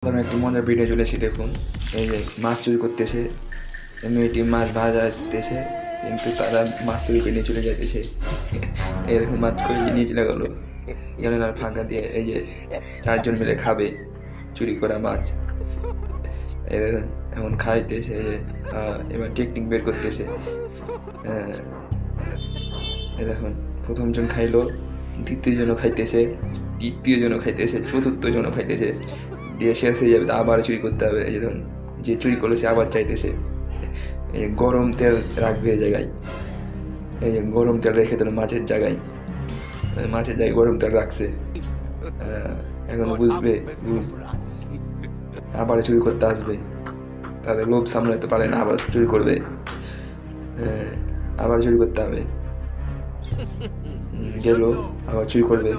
ধরুন একটি মজার ভিডিও চলেছি দেখুন। এই যে মাছ চুরি করতেছে, মেয়েটি মাছ ভাজা আসতেছে, কিন্তু তারা মাছ চুরি করে নিয়ে চলে যাইতেছে। এরকম মাছ করে নিয়ে চলে গেলো জানালার ফাঁকা দিয়ে। এই যে 4 জন মিলে খাবে চুরি করা মাছ। এই দেখুন এখন খাইতেছে। এবার টেকনিক বের করতেছে। এই দেখুন প্রথম জন খাইলো, দ্বিতীয় জনও খাইতেছে, তৃতীয় জনও খাইতেছে, চতুর্থ জনও খাইতেছে। দিয়ে শেষ হয়ে যাবে, আবার চুরি করতে হবে। এই ধরুন যে চুরি করেছে আবার চাইতেছে। এই গরম তেল রাখবে এই জায়গায়, এই গরম তেল রেখে দিল মাছের জায়গায়, মাছের জায়গায় গরম তেল রাখছে। এখন বুঝবে, আবার চুরি করতে আসবে। তাদের লোভ সামলাতে পারে না, আবার চুরি করবে। আবার চুরি করতে হবে। গেল, আবার চুরি করবে।